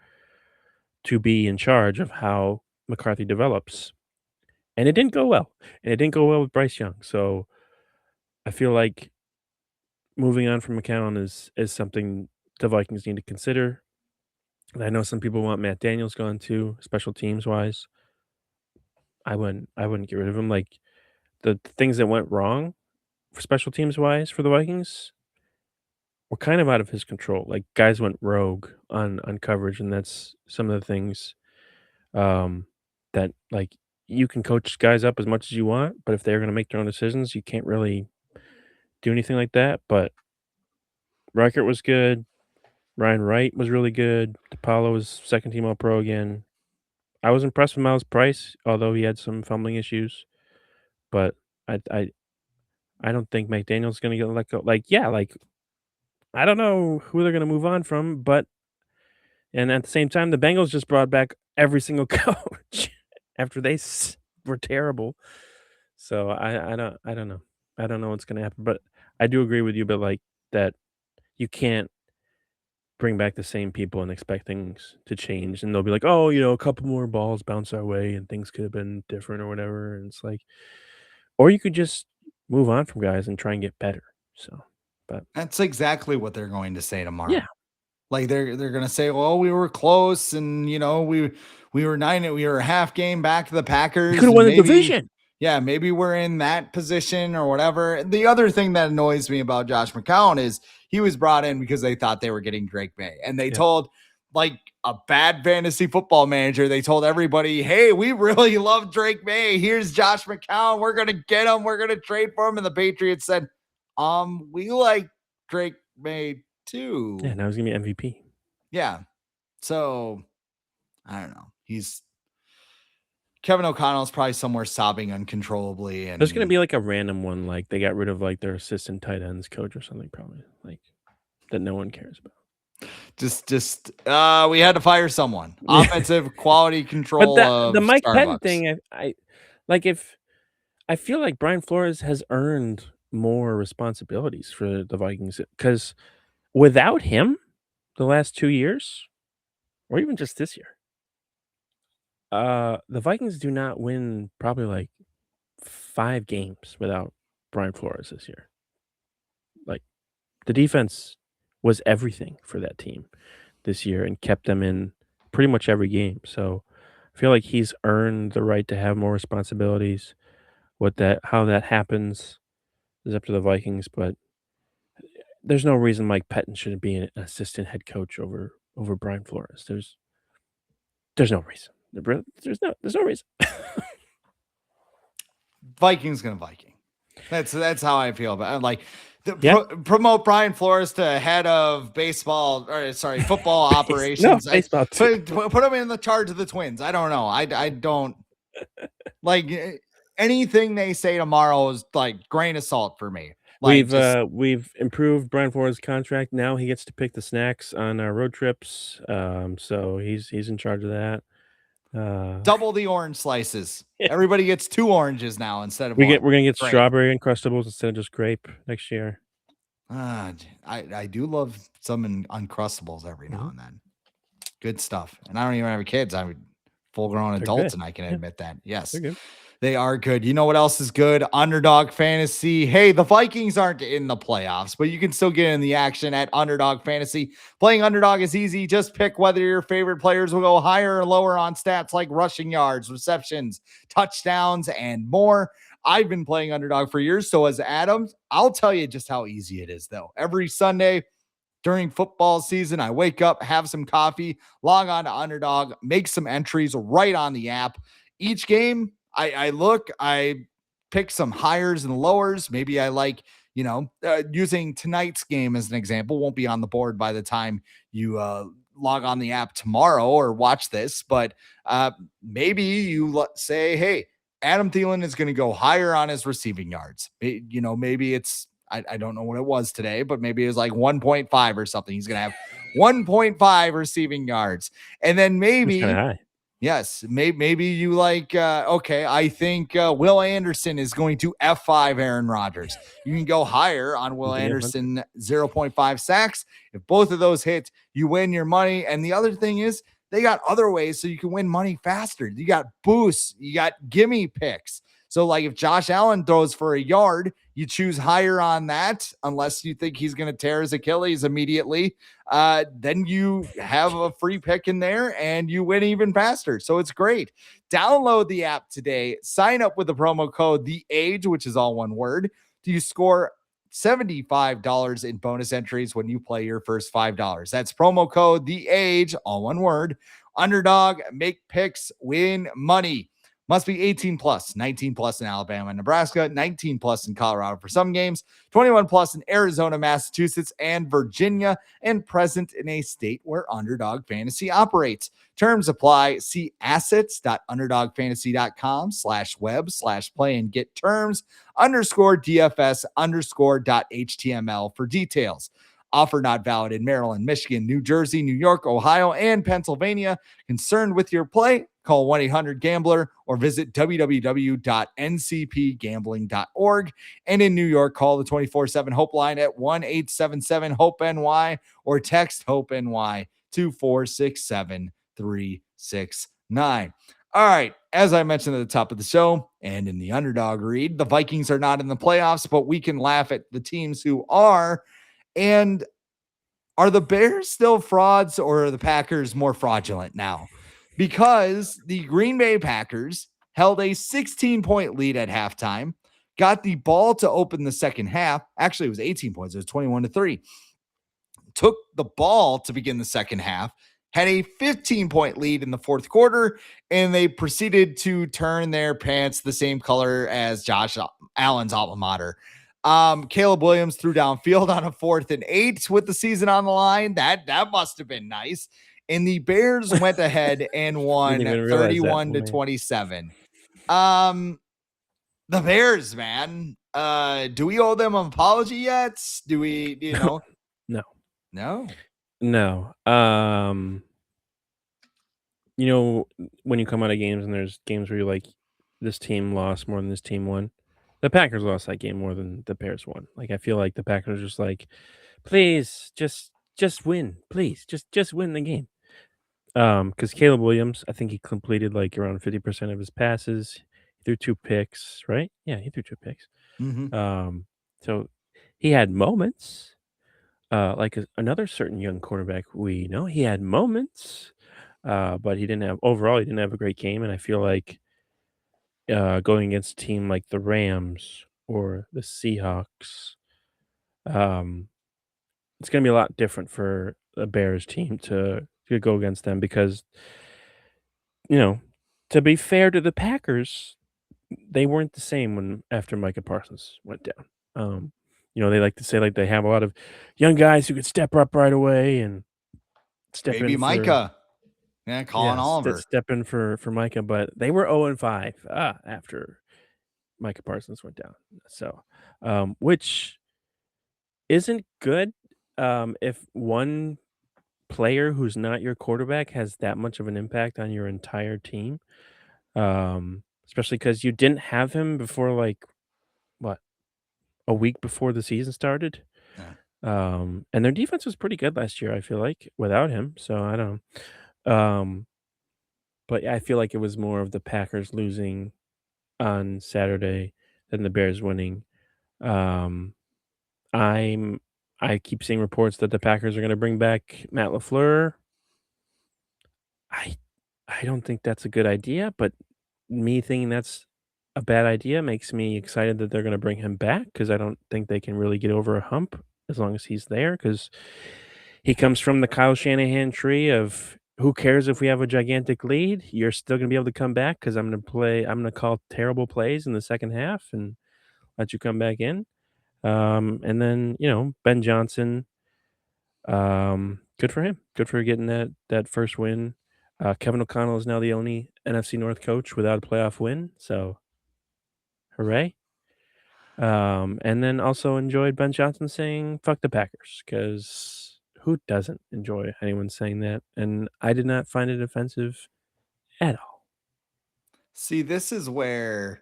to be in charge of how McCarthy develops. And it didn't go well. And it didn't go well with Bryce Young. So I feel like moving on from McCown is something the Vikings need to consider. And I know some people want Matt Daniels gone too, special teams wise. I wouldn't get rid of him. Like the things that went wrong for special teams wise for the Vikings were kind of out of his control. Like guys went rogue on coverage, and that's some of the things um that like you can coach guys up as much as you want, but if they're gonna make their own decisions, you can't really do anything like that. But Reichert was good. Ryan Wright was really good. DePaulo was second team All Pro again. I was impressed with Miles Price, although he had some fumbling issues. But I I I don't think McDaniel's gonna get let go. Like, yeah, like I don't know who they're gonna move on from, but and at the same time, the Bengals just brought back every single coach after were terrible. So I don't know. I don't know what's gonna happen, but I do agree with you, but like that you can't bring back the same people and expect things to change, and they'll be like, "Oh, a couple more balls bounce our way, and things could have been different or whatever." And it's like, or you could just move on from guys and try and get better. So, but that's exactly what they're going to say yeah, tomorrow. Like they're gonna say, well, we were close, and we were we were a half game back to the you could Packers, have and won the maybe division. yeah, maybe we're in that position or whatever. The other thing that annoys me about Josh McCown is he was brought in because they thought they were getting Drake May, and they Yeah, told like a bad fantasy football manager, they told everybody, hey, we really love Drake May. Here's Josh McCown. We're gonna get him. We're gonna trade for him. And the Patriots said, we like Drake May yeah. too. Now he's gonna be MVP. Yeah. So I don't know. He's Kevin O'Connell's probably somewhere sobbing uncontrollably. There's gonna And be like a random one, like they got rid of like their assistant tight ends coach or something, probably like that no one cares about. we had to fire someone. Yeah, Offensive quality but control the of Mike Pettin Starbucks. thing, I like if I feel like Brian Flores has earned more responsibilities for the Vikings because Without him, the last 2 years, or even just this year, the Vikings do not win probably, like, 5 games without Brian Flores this year. Like, the defense was everything for that team this year and kept them in pretty much every game, so I feel like he's earned the right to have more responsibilities. What that how that happens is up to the Vikings, but there's no reason Mike Pettin shouldn't be an assistant head coach over Brian Flores. There's no reason. There's no reason. Vikings gonna Viking. That's how I feel about it. Like Yeah. promote Brian Flores to head of baseball or sorry football No, operations. baseball too. Put him in the charge of the Twins. I don't know. I don't like anything they say tomorrow is like grain of salt for me. Like just We've improved Brian Flores' contract. Now he gets to pick the snacks on our road trips. So he's in charge of that. double the orange slices. Yeah. Everybody gets 2 oranges now instead of 1. We're gonna get Great. strawberry Uncrustables instead of just grape next year. I do love some Uncrustables every now Mhm. and then. Good stuff. And I don't even have kids. I'm full grown They're adults, good. and I can Yeah, admit that. Yes, they're good. they are good. You know what else is good? Underdog Fantasy. Hey, the Vikings aren't in the playoffs, but you can still get in the action at Underdog Fantasy. Playing Underdog is easy. Just pick whether your favorite players will go higher or lower on stats like rushing yards, receptions, touchdowns, and more. I've been playing Underdog for years. So as Adams, I'll tell you just how easy it is, though. Every Sunday, during football season, I wake up, have some coffee, log on to Underdog, make some entries right on the app. Each game, I pick some higher and lowers. Maybe I like, using tonight's game as an example, won't be on the board by the time you log on the app tomorrow or watch this, but maybe you say, hey, Adam Thielen is going to go higher on his receiving yards. Maybe it's I don't know what it was today, but maybe it was like 1.5 or something. He's going to have 1.5 receiving yards. And then It's kind of maybe, high. yes, maybe you like, okay, I think Will Anderson is going to F5 Aaron Rodgers. You can go higher on Will Yeah, Anderson 0.5 sacks. If both of those hit, you win your money. And the other thing is, they got other ways so you can win money faster. You got boosts, you got gimme picks. So, like if Josh Allen throws for a yard, you choose higher on that, unless you think he's going to tear his Achilles immediately. Then you have a free pick in there and you win even faster. So it's great. Download the app today. Sign up with the promo code The Age, which is all one word. Do you score $75 in bonus entries when you play your first $5? That's promo code The Age, all one word. Underdog, make picks, win money. Must be 18 plus, 19 plus in Alabama and Nebraska, 19 plus in Colorado for some games, 21 plus in Arizona, Massachusetts, and Virginia, and present in a state where Underdog Fantasy operates. Terms apply. See assets.underdogfantasy.com/web/play and get terms _DFS_.html for details. Offer not valid in Maryland, Michigan, New Jersey, New York, Ohio, and Pennsylvania. Concerned with your play? Call 1-800-GAMBLER or visit www.ncpgambling.org. And in New York, call the 24/7 Hope line at 1-877-HOPE-NY or text HOPE-NY to 467-369. All right. As I mentioned at the top of the show and in the Underdog read, the Vikings are not in the playoffs, but we can laugh at the teams who are. And are the Bears still frauds or are the Packers more fraudulent now? Because the Green Bay Packers held a 16-point lead at halftime, got the ball to open the second half. Actually, it was 18 points. It was 21-3. Took the ball to begin the second half, had a 15-point lead in the fourth quarter, and they proceeded to turn their pants the same color as Josh Allen's alma mater. Caleb Williams threw downfield on a 4th and 8 with the season on the line. That must have been nice. And the Bears went ahead and won Didn't even realize that. 31-27. The Bears, man. Do we owe them an apology yet? Do we, No. No. When you come out of games and there's games where you're like, this team lost more than this team won. The Packers lost that game more than the Bears won. Like, I feel like the Packers just like please, just win, please, just win the game. Because Caleb Williams, I think he completed like around 50% of his passes. He threw 2 picks, right? Yeah, he threw 2 picks. Mm-hmm. So he had moments. Like another certain young quarterback we know, he had moments, but he didn't have overall. He didn't have a great game, and I feel like going against a team like the Rams or the Seahawks, um, it's going to be a lot different for the Bears team to go against them because you know, to be fair to the Packers, they weren't the same when after Micah Parsons went down. They like to say like they have a lot of young guys who could step up right away and step Maybe in for Micah. Yeah, Colin yeah, Oliver. step in for Micah, but they were 0-5 after Micah Parsons went down. So, which isn't good if one player who's not your quarterback has that much of an impact on your entire team. Especially because you didn't have him before like what a week before the season started. Yeah. And their defense was pretty good last year, I feel like, without him. So I don't but I feel like it was more of the Packers losing on Saturday than the Bears winning. Um, I'm I keep seeing reports that the Packers are going to bring back Matt LaFleur. I I don't think that's a good idea, but me thinking that's a bad idea makes me excited that they're going to bring him back because I don't think they can really get over a hump as long as he's there because he comes from the Kyle Shanahan tree of who cares if we have a gigantic lead? You're still going to be able to come back because I'm going to call terrible plays in the second half and let you come back in. And then, Ben Johnson, good for him. Good for getting that first win. Kevin O'Connell is now the only NFC North coach without a playoff win, so hooray. And then also enjoyed Ben Johnson saying "fuck the Packers" because who doesn't enjoy anyone saying that? And I did not find it offensive at all. See, this is where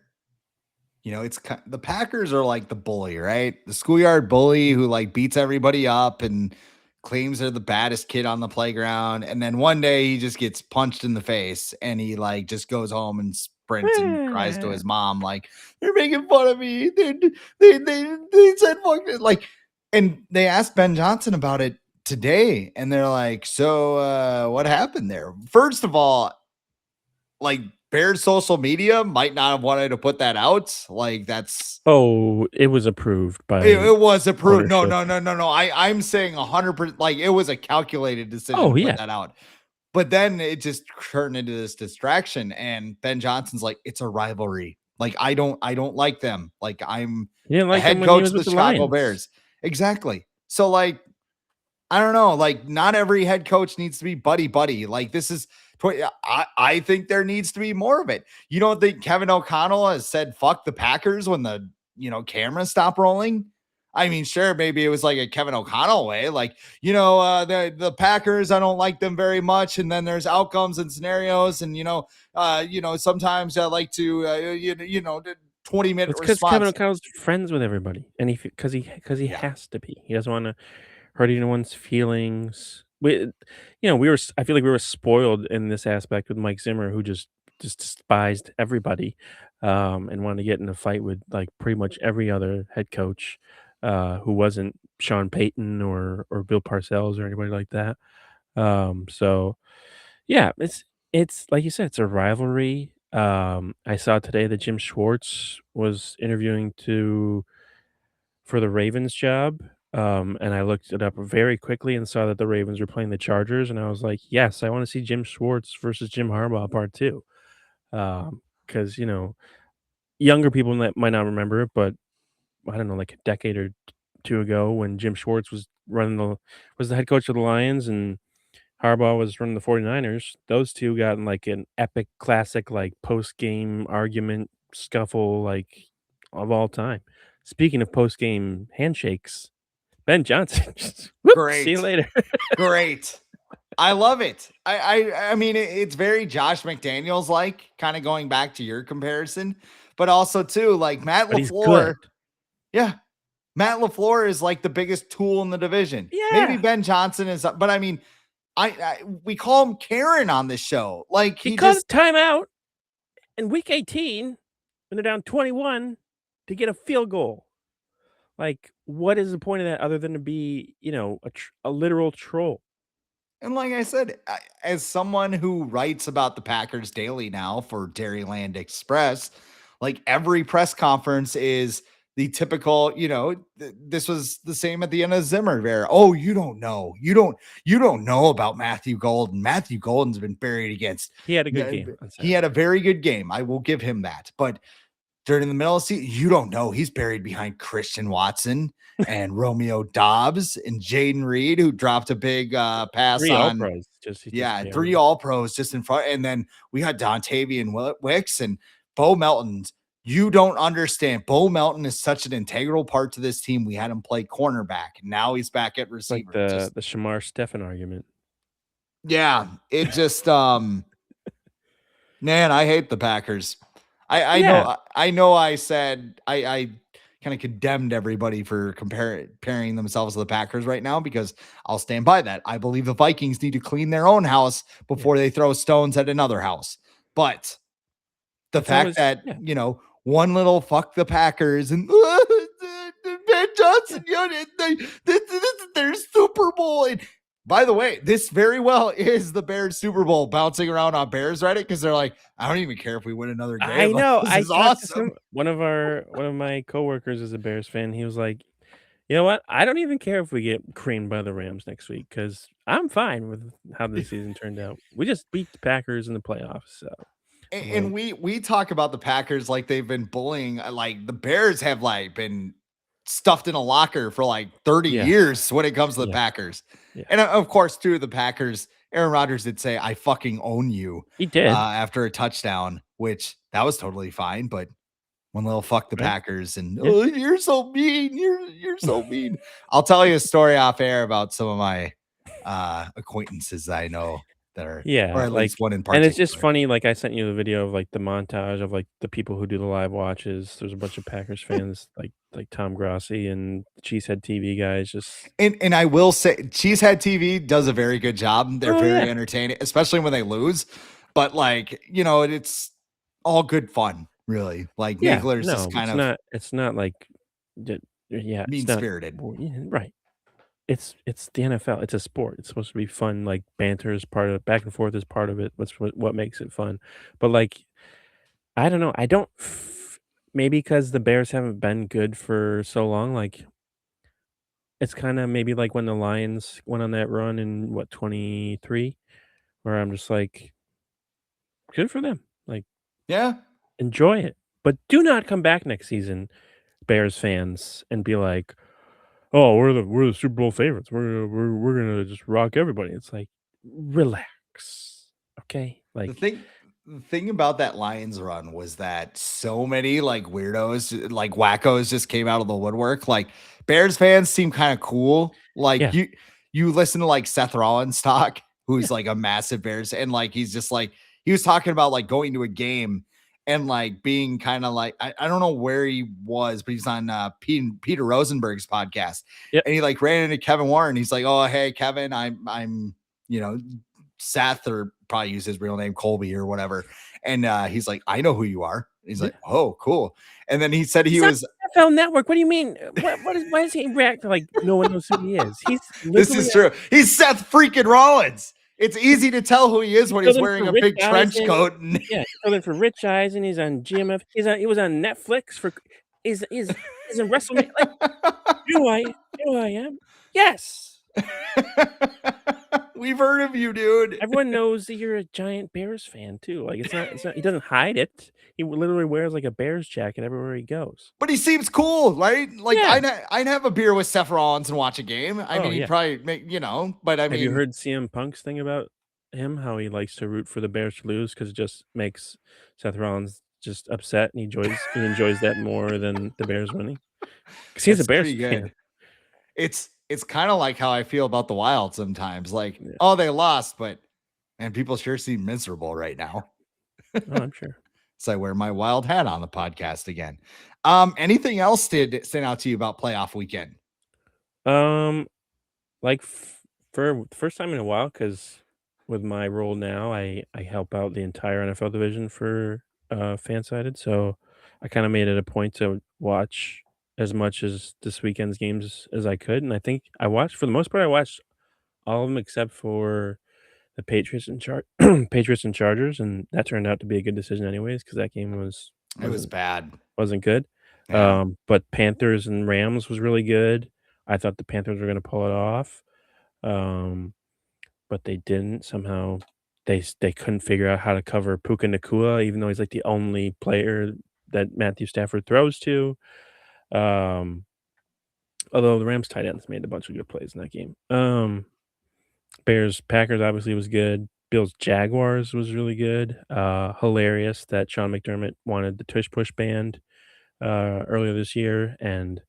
it's the Packers are like the bully, right? The schoolyard bully who like beats everybody up and claims they're the baddest kid on the playground. And then one day he just gets punched in the face and he like just goes home and sprints and cries to his mom, like, they're making fun of me. They said fuck it. Like, and they asked Ben Johnson about it today, and they're like, so what happened there? First of all, like, Bears social media might not have wanted to put that out. Like, that's Oh, it was approved it, by it was approved. No, ownership. no, no, no, no. I'm saying 100%. Like, it was a calculated decision Oh, to put yeah. that out. But then it just turned into this distraction. And Ben Johnson's like, it's a rivalry. Like, I don't like them. Like, I'm He didn't the like him head when he coach was of the with the Chicago Lions. Bears. Exactly. So, like, I don't know. Like, not every head coach needs to be buddy buddy. Like, this is. I think there needs to be more of it. You don't think Kevin O'Connell has said "fuck the Packers" when the cameras stop rolling? I mean, sure, maybe it was like a Kevin O'Connell way, like, the Packers, I don't like them very much, and then there's outcomes and scenarios, and sometimes I like to, 20-minute It's because Kevin response. O'Connell's friends with everybody, and because he Yeah, has to be. He doesn't wanna hurt anyone's feelings. I feel like we were spoiled in this aspect with Mike Zimmer, who just despised everybody, and wanted to get in a fight with, like, pretty much every other head coach, who wasn't Sean Payton or Bill Parcells or anybody like that. So, yeah, it's like you said, it's a rivalry. I saw today that Jim Schwartz was interviewing to for the Ravens job, and I looked it up very quickly and saw that the Ravens were playing the Chargers, and I was like, "Yes, I wanna see Jim Schwartz versus Jim Harbaugh part 2." Because younger people might not remember it, but I don't know, like a decade or 2 ago when Jim Schwartz was the head coach of the Lions and Harbaugh was running the 49ers, those 2 got in, like, an epic classic, like, post-game argument scuffle, like, of all time. Speaking of post-game handshakes, Ben Johnson just, "Whoop, see you great, later." great. I love it. I mean, it's very Josh McDaniels like, kind of going back to your comparison, but also too like Matt But he's LaFleur. good. Yeah, Matt LaFleur is like the biggest tool in the division. Maybe Yeah, Ben Johnson is, but I mean, we call him Karen on this show. Like he he called a just timeout in week 18 when they're down 21 to get a field goal. Like, what is the point of that other than to be, a literal troll? and like I said, as someone who writes about the Packers daily now for Dairyland Express, like every press conference is the typical, this was the same at the end of Zimmer era. Oh, you don't know. You don't know about Matthew Golden. Matthew Golden's been buried against. He had a good game on He had a Saturday. very good game. I will give him that. But during the middle of the season, you don't know. He's buried behind Christian Watson and Romeo Dobbs and Jaden Reed, who dropped a big pass 3 on. All-Pros, he's just Yeah, 3 buried. All-Pros just in front. And then we had Dontavian Wicks and Bo Melton. You don't understand. Bo Melton is such an integral part to this team. We had him play cornerback. And now he's back at Like receiver. the Shamar Stephen argument. Yeah, it just man, I hate the Packers. I Yeah. know I said I kind of condemned everybody for comparing themselves to the Packers right now, because I'll stand by that. I believe the Vikings need to clean their own house Yeah. before they throw stones at another house. But the It's fact always that, yeah. One little fuck the Packers and Ben Johnson, their Super Bowl. And by the way, this very well is the Bears Super Bowl bouncing around on Bears Reddit, because they're like, I don't even care if we win another I game. Like, know, this I is talked to awesome. some one of my coworkers is a Bears fan, he was like, "You know what? I don't even care if we get creamed by the Rams next week because 'cause I'm fine with how the season turned out. We just beat the Packers in the playoffs." So, I'm And like, we talk about the Packers like they've been bullying, like the Bears have like been stuffed in a locker for like 30 yeah, years when it comes to the yeah, Packers. yeah. And of course, too, the Packers, Aaron Rodgers did say, I fucking own you He did, after a touchdown, which that was totally fine. But one little fuck the right? Packers and Yeah. oh, you're so mean. You're so mean. I'll tell you a story off air about some of my acquaintances that I know that are, or Yeah, at least like one in and it's just particular. funny, like, I sent you the video of, like, the montage of, like, the people who do the live watches. There's a bunch of Packers fans, like Tom Grossi and the Cheesehead TV guys just And I will say, Cheesehead TV does a very good job. They're oh, yeah. very entertaining, especially when they lose. But like, it's all good fun, really. Like Yeah, Nagler's just no, kind of it's not like d yeah, mean it's not spirited. yeah, right. It's the NFL, it's a sport, it's supposed to be fun, like, banter is part of back and forth is part of it, what makes it fun. But, like, I don't know, I don't f maybe because the Bears haven't been good for so long, like, it's kinda maybe like when the Lions went on that run in, what, 23, where I'm just like, "Good for them." Like, Yeah. enjoy it, but do not come back next season, Bears fans, and be like, "Oh, we're the Super Bowl favorites. We're gonna just rock everybody." It's like, relax, okay? The Like, thing the thing about that Lions run was that so many like weirdos, like wackos just came out of the woodwork. Like Bears fans seem kind of cool. Like yeah, you listen to like Seth Rollins talk, yeah, who's like a massive Bears, and like he's just like he was talking about like going to a game and like being kind of like I don't know where he was, but he's on Peter Rosenberg's podcast, yep, and he like ran into Kevin Warren. He's like, "Oh, hey Kevin, I'm you know Seth, or probably use his real name, Colby or whatever." And he's like, I know who you are. He's yeah. like, oh, cool. And then he said he He's on was, NFL Network, what do you mean? What is why does he react like no one knows who he is? He's this literally is true. He's Seth freaking Rollins. It's easy to tell who he is he when he's filled in wearing for a Rich big trench Eisen. coat. And Yeah, he filled in for Rich Eisen, he's on GMF, he was on Netflix for he's in WrestleMania, like, you know who I am? Yes. we've heard of you, dude. Everyone knows that you're a giant Bears fan too, like, it's not he doesn't hide it. He literally wears, like, a Bears jacket everywhere he goes. But he seems cool, right? Like Yeah. I'd have a beer with Seth Rollins and watch a game. I Oh, mean, he'd yeah. probably make, but I Have you mean, heard CM Punk's thing about him? How he likes to root for the Bears to lose because it just makes Seth Rollins just upset, and he enjoys that more than the Bears winning. Because he's a that's Bears pretty fan. good. It's kind of like how I feel about the Wild sometimes. Like, Yeah. oh, they lost, but and people sure seem miserable right now. Oh, I'm sure. So I wear my Wild hat on the podcast again. Anything else did stand out to you about playoff weekend? Um, like for the first time in a while, because with my role now, I help out the entire NFL division for FanSided, so I kind of made it a point to watch as much as this weekend's games as I could, and I think I watched for the most part. I watched all of them except for the Patriots and Patriots and Chargers, and that turned out to be a good decision anyways because that game It was wasn't bad. wasn't good. Yeah. But Panthers and Rams was really good. I thought the Panthers were gonna pull it off, um, but they didn't. Somehow they couldn't figure out how to cover Puka Nacua, even though he's like the only player that Matthew Stafford throws to. Um, although the Rams tight ends made a bunch of good plays in that game. Bears Packers obviously was good. Bills Jaguars was really good. Hilarious that Sean McDermott wanted the tush push banned earlier this year, and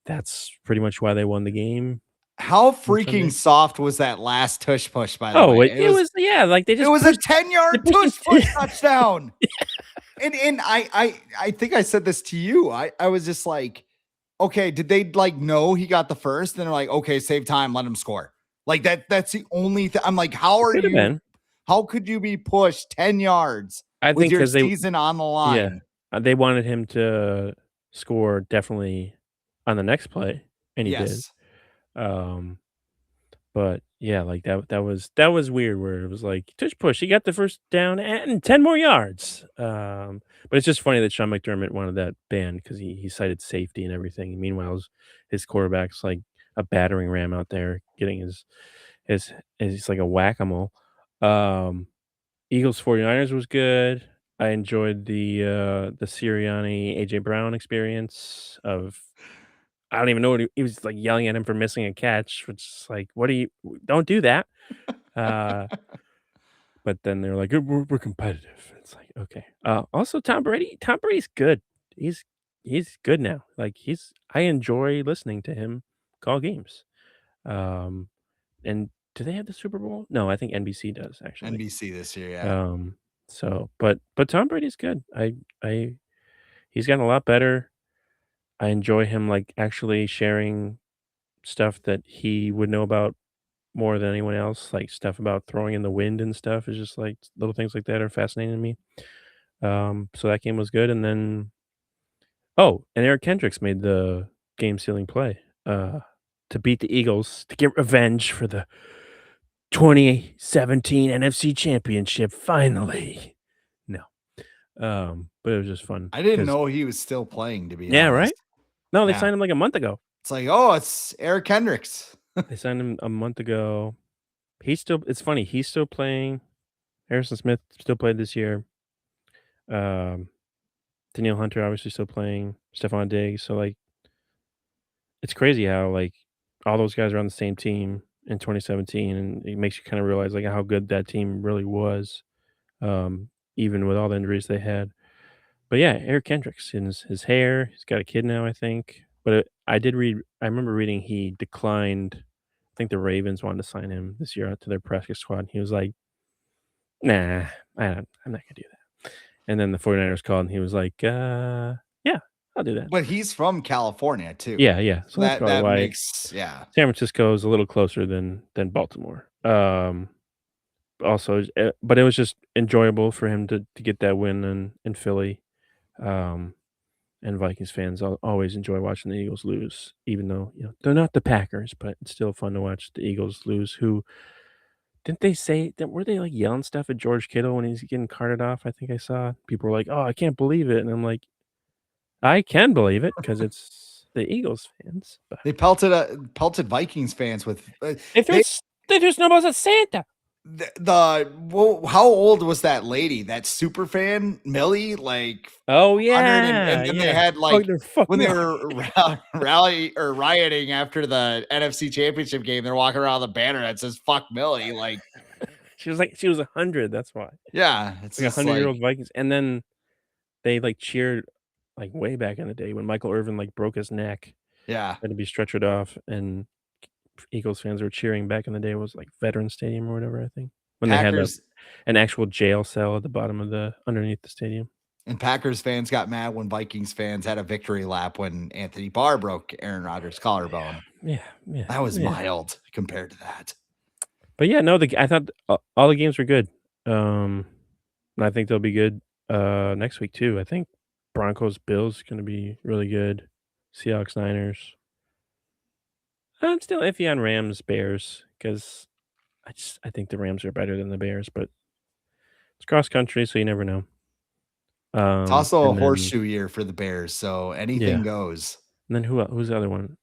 that's pretty much why they won the game How on freaking Sunday. soft was that last tush push, by the Oh, way? it was yeah, like It was a 10-yard they pushed tush push it. touchdown. And I think I said this to you. I was just like, okay, did they like know he got the first? And they're like, okay, save time, let him score. Like that's the only thing. I'm like, Could have been. how could you be pushed 10 yards I with think your because season on the yeah, line? they wanted him to score definitely on the next play, and he did. Yes. Um But yeah, like that was weird where it was like, "Tush push, he got the first down and 10 more yards." But it's just funny that Sean McDermott wanted that banned because he cited safety and everything. Meanwhile, his quarterback's like a battering ram out there getting his he's like a whack-a-mole. Um, Eagles 49ers was good. I enjoyed the Sirianni AJ Brown experience of I don't even know what he was like yelling at him for missing a catch, which is like, "What do you don't do that." Uh, but then they're like, we're competitive." It's like, okay. Also Tom Brady's good. He's he's good now. Like, I enjoy listening to him call games. Um, and do they have the Super Bowl? No, I think NBC does, actually. NBC this year, yeah. Um, but Tom Brady's good. I He's gotten a lot better. I enjoy him, like, actually sharing stuff that he would know about more than anyone else, like stuff about throwing in the wind and stuff is just like little things like that are fascinating to me. So that game was good, and then and Eric Kendricks made the game sealing play to beat the Eagles to get revenge for the 2017 NFC Championship. Finally, no, but it was just fun I didn't because know he was still playing, to be yeah, right. honest. No, they Yeah. signed him like a month ago. It's like, oh, it's Eric Hendricks. They signed him a month ago. It's funny. He's still playing. Harrison Smith still played this year. Um, Danielle Hunter obviously still playing, Stephon Diggs, so, like, it's crazy how, like, all those guys are on the same team in 2017, and it makes you kinda realize, like, how good that team really was, even with all the injuries they had. But, yeah, Eric Kendricks and his hair, he's got a kid now, I think, but, I remember reading he declined. I think the Ravens wanted to sign him this year out to their practice squad, and he was like, "Nah, I'm not gonna do that." And then the 49ers called, and he was like, yeah, I'll do that." But he's from California too. Yeah, yeah, so So that's that probably that why makes yeah. San Francisco is a little closer than Baltimore. Also, but it was just enjoyable for him to get that win in Philly, um, and Vikings fans always enjoy watching the Eagles lose, even though, they're not the Packers, but it's still fun to watch the Eagles lose, who didn't they say that were they, like, yelling stuff at George Kittle when he's getting carted off? I think I saw. People were like, "Oh, I can't believe it," and I'm like, "I can believe it because it's the Eagles fans." But They pelted Vikings fans with they they threw snowballs at Santa. how old was that lady, that super fan Millie, like Oh, 100 yeah, and then they yeah. had Fuck, like they're fuck when me they up. were rally or rioting after the NFC Championship game, they're walking around with a banner that says "fuck Millie." Like, She was 100, that's why. yeah, it's Like just like, 100-year-old Vikings, and then they, like, cheered, like, way back in the day when Michael Irvin, like, broke his neck, yeah, had to be stretchered off, and Eagles fans were cheering back in the day. It was, like, Veterans Stadium or whatever, I think, when they had Packers an actual jail cell at the bottom of the underneath the stadium. And Packers fans got mad when Vikings fans had a victory lap when Anthony Barr broke Aaron Rodgers' collarbone. Yeah, yeah. That was yeah. mild compared to that. But yeah, no, I thought all the games were good. And I think they'll be good next week too. I think Broncos Bills going to be really good. Seahawks Niners. I'm still iffy on Rams Bears because I think the Rams are better than the Bears, but it's cross country, so you never know. It's also a And then horseshoe year for the Bears, so anything yeah, goes. and then who's the other one?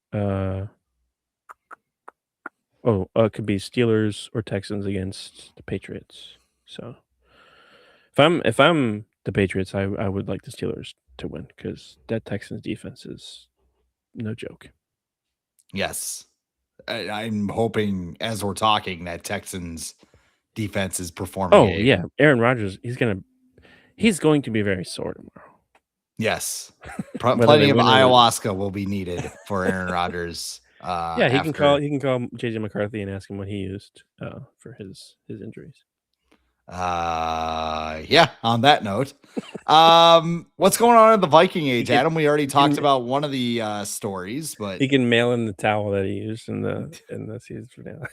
It could be Steelers or Texans against the Patriots. So if I'm the Patriots, I would like the Steelers to win because that Texans defense is no joke. Yes. I'm hoping as we're talking that Texans defense is performing. Oh yeah, Aaron Rodgers, he's going to be very sore tomorrow. Yes. Whether Plenty they of win or lose. ayahuasca will be needed for Aaron Rodgers. Yeah, he can call JJ McCarthy and ask him what he used for his injuries. Yeah, on that note, what's going on in the Viking age, Adam? We already talked about one of the stories, but he can mail in the towel that he used in the season finale.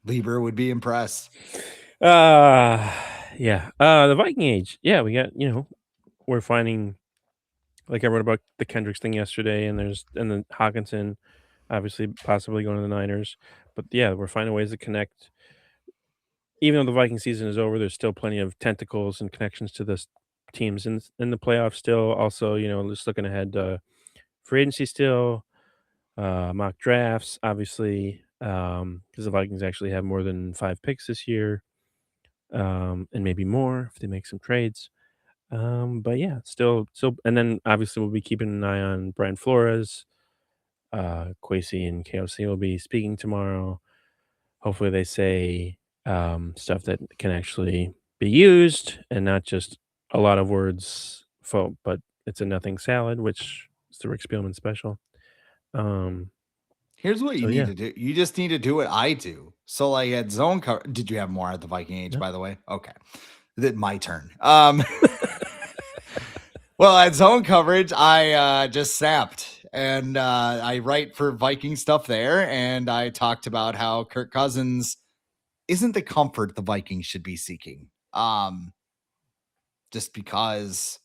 Lieber would be impressed. Yeah. The Viking age. Yeah, we got, we're finding, like I wrote about the Kendricks thing yesterday, and then Hockenson, obviously possibly going to the Niners. But yeah, we're finding ways to connect. Even though the Viking season is over, there's still plenty of tentacles and connections to this teams in the playoffs still. Also, just looking ahead to free agency still, mock drafts, obviously, because the Vikings actually have more than 5 picks this year, and maybe more if they make some trades. But yeah, still, and then obviously we'll be keeping an eye on Brian Flores. Kwesi and KOC will be speaking tomorrow. Hopefully they say stuff that can actually be used and not just a lot of words, but it's a nothing salad, which is the Rick Spielman special. Here's what you need to do. You just need to do what I do. So like at zone cover, did you have more at the Viking age, by the way? Okay. My turn. Well, at zone coverage, I just snapped and I write for Viking stuff there. And I talked about how Kirk Cousins isn't the comfort the Vikings should be seeking. Just because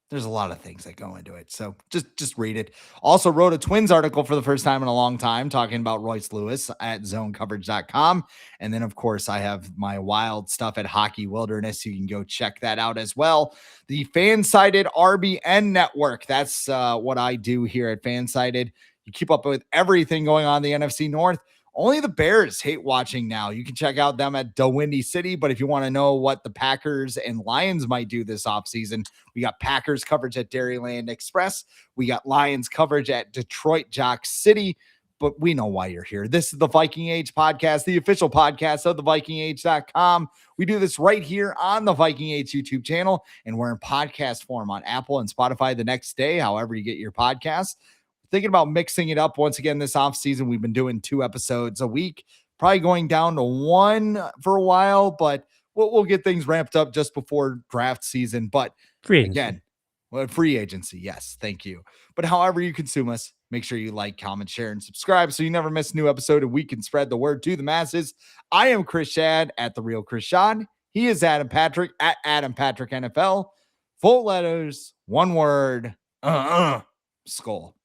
there's a lot of things that go into it. So just read it. Also wrote a Twins article for the first time in a long time talking about Royce Lewis at zonecoverage.com. And then, of course, I have my wild stuff at Hockey Wilderness. You can go check that out as well. The FanSided RBN Network. That's what I do here at FanSided. You keep up with everything going on in the NFC North. Only the Bears hate watching now. You can check out them at the Windy City. But if you want to know what the Packers and Lions might do this offseason, we got Packers coverage at Dairyland Express. We got Lions coverage at Detroit Jock City. But we know why you're here. This is the Viking Age podcast, the official podcast of the VikingAge.com. We do this right here on the Viking Age YouTube channel, and we're in podcast form on Apple and Spotify the next day, however you get your podcasts. Thinking about mixing it up once again this offseason. We've been doing 2 episodes a week, probably going down to 1 for a while, but we'll get things ramped up just before draft season. But free agency. Yes, thank you. But however you consume us, make sure you like, comment, share, and subscribe so you never miss a new episode and we can spread the word to the masses. I am Chris Schad at The Real Chris Schad. He is Adam Patrick at Adam Patrick NFL. Full letters, one word, skull.